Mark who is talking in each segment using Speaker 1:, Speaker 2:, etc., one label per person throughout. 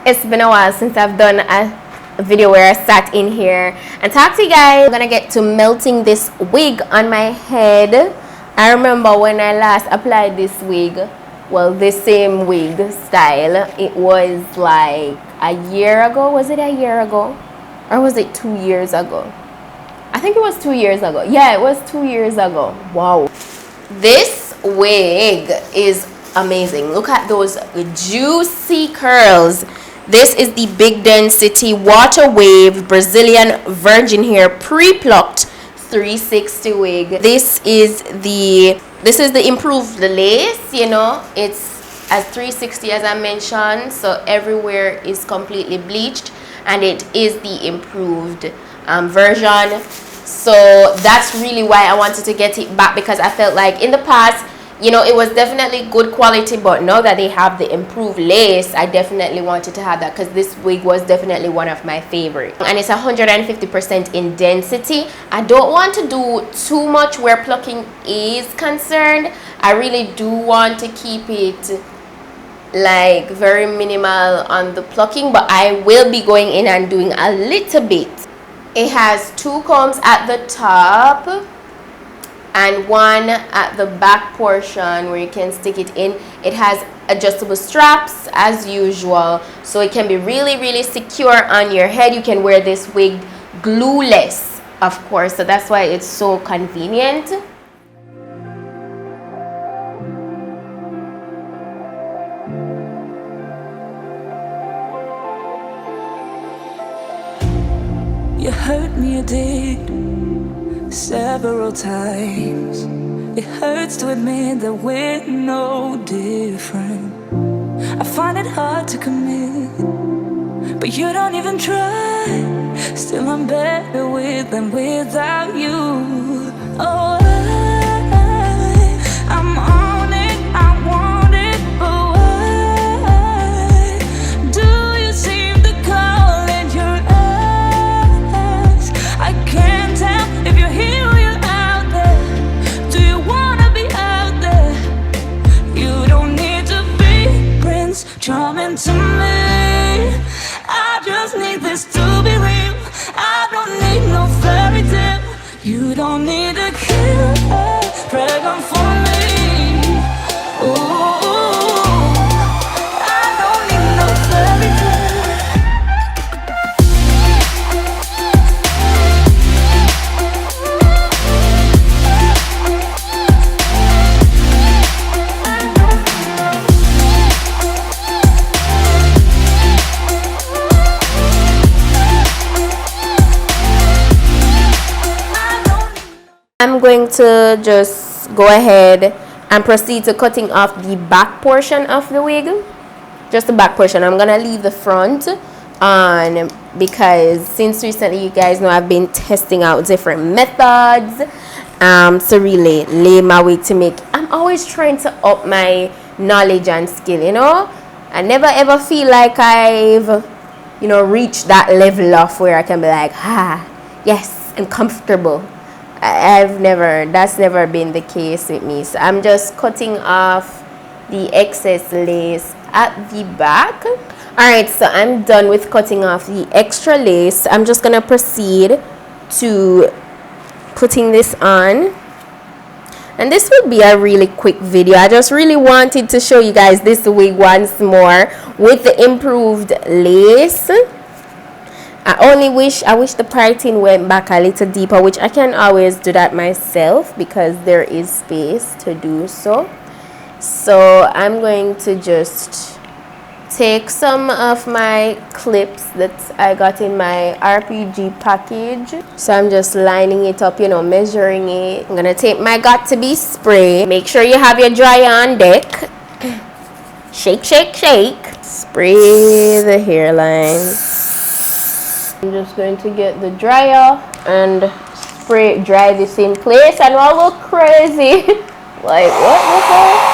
Speaker 1: It's been a while since I've done a video where I sat in here and talked to you guys. I'm gonna get to melting this wig on my head. I remember when I last applied this wig, well, this same wig style, it was like a year ago. Was it a year ago? Or was it 2 years ago? I think it was 2 years ago. Yeah, it was 2 years ago. Wow. This wig is amazing. Look at those juicy curls. This is the Wig Density Water Wave Brazilian Virgin Hair Pre-Plucked 360 wig. This is the improved lace, you know. It's as 360 as I mentioned, so everywhere is completely bleached, and it is the improved version. So that's really why I wanted to get it back, because I felt like in the past, you know, it was definitely good quality, but now that they have the improved lace, I definitely wanted to have that, because this wig was definitely one of my favorites. And it's 150% in density. I don't want to do too much where plucking is concerned. I really do want to keep it like very minimal on the plucking, but I will be going in and doing a little bit. It has 2 combs at the top and 1 at the back portion where you can stick it in. It has adjustable straps as usual, so it can be really secure on your head. You can wear this wig glueless, of course, so that's why it's so convenient.
Speaker 2: You hurt me, you did, several times. It hurts to admit that we're no different. I find it hard to commit, but you don't even try. Still I'm better with than without you. Oh, I'm on it, I want it, but why do you seem to call it your eyes? I can't tell if you're here or you're out there. Do you wanna be out there? You don't need to be Prince Charming to me. I just need this to be real. I don't need no fairy tale. You don't need to kill a dragon for me. Ooh, I don't need no fairy tale.
Speaker 1: I'm going to just go ahead and proceed to cutting off the back portion of the wig. Just the back portion. I'm gonna leave the front on because since recently, you guys know, I've been testing out different methods to really lay my wig to make. I'm always trying to up my knowledge and skill, you know. I never ever feel like I've, you know, reached that level of where I can be like, yes, I'm comfortable. That's never been the case with me. So I'm just cutting off the excess lace at the back. Alright, so I'm done with cutting off the extra lace. I'm just gonna proceed to putting this on, and this will be a really quick video. I just really wanted to show you guys this wig once more with the improved lace. I wish the parting went back a little deeper, which I can always do that myself because there is space to do so. So I'm going to just take some of my clips that I got in my RPG package. So I'm just lining it up, you know, measuring it. I'm gonna take my Got2b spray. Make sure you have your dryer on deck. Shake, shake, shake. Spray the hairline. I'm just going to get the dryer and dry this in place, and I'll look crazy. Like, what the hell?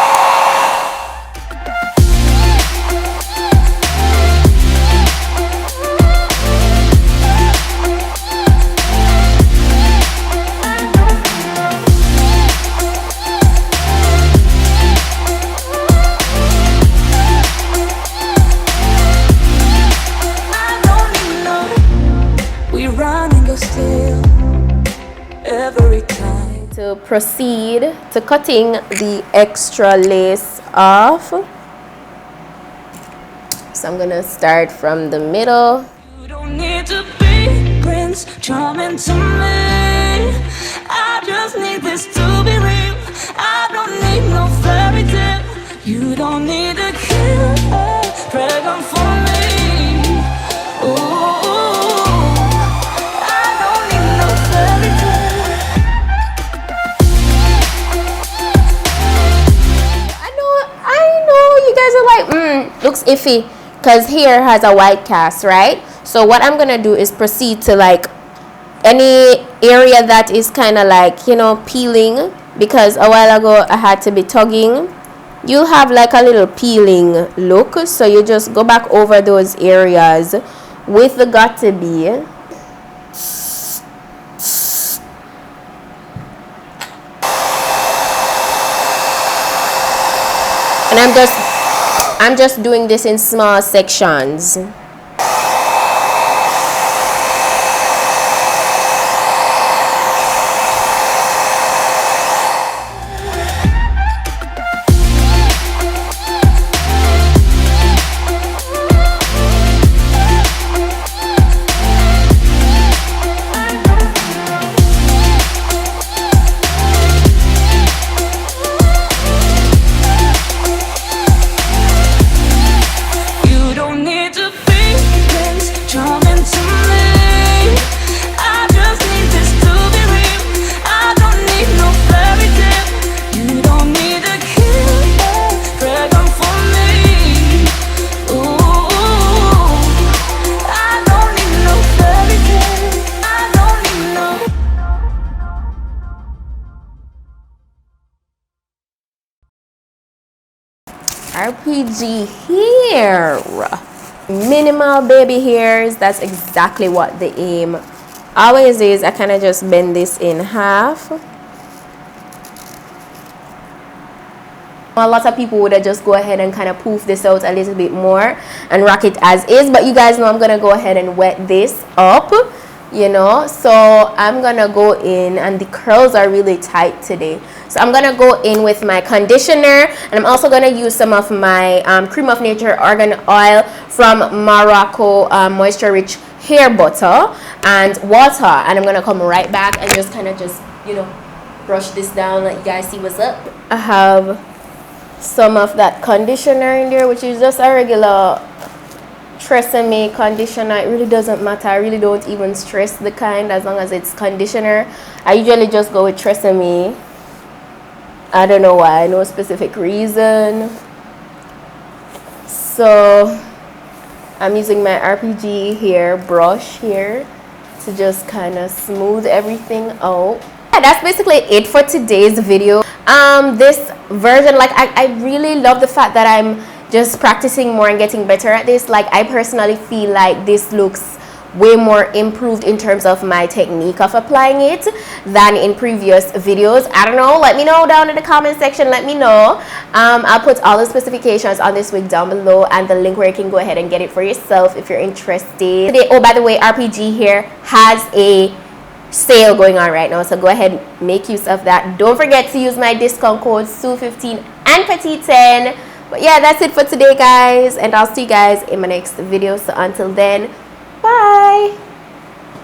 Speaker 1: proceed to cutting the extra lace off. So I'm gonna start from the middle.
Speaker 2: You don't need to be Prince Charming to me. I just need this to be real. I don't need no fairy tale. You don't need a killer dragon for me. Ooh, I don't need no fairy tale.
Speaker 1: I know you guys are like, looks iffy, because hair has a white cast, right? So what I'm gonna do is proceed to like any area that is kind of like, you know, peeling, because a while ago I had to be tugging. You have like a little peeling look, so you just go back over those areas with the got to be. And I'm just doing this in small sections. RPG hair, minimal baby hairs. That's exactly what the aim always is. I kind of just bend this in half. A lot of people would just go ahead and kind of poof this out a little bit more and rock it as is, but you guys know I'm gonna go ahead and wet this up, you know. So I'm gonna go in, and the curls are really tight today, so I'm gonna go in with my conditioner, and I'm also gonna use some of my Cream of Nature Argan Oil from Morocco Moisture Rich Hair Butter and water, and I'm gonna come right back and just kind of just, you know, brush this down, let you guys see what's up. I have some of that conditioner in there, which is just a regular Tresemme conditioner. It really doesn't matter. I really don't even stress the kind, as long as it's conditioner. I usually just go with Tresemme. I don't know why, no specific reason. So I'm using my RPG hair brush here to just kind of smooth everything out. Yeah, that's basically it for today's video. This version, like, I really love the fact that I'm just practicing more and getting better at this. Like, I personally feel like this looks way more improved in terms of my technique of applying it than in previous videos. I don't know, let me know down in the comment section. Let me know. I'll put all the specifications on this wig down below, and the link where you can go ahead and get it for yourself if you're interested. Today, oh, by the way, RPG Hair has a sale going on right now, so go ahead and make use of that. Don't forget to use my discount code SUE15 and PETITE-10. But yeah, that's it for today, guys, and I'll see you guys in my next video. So until then,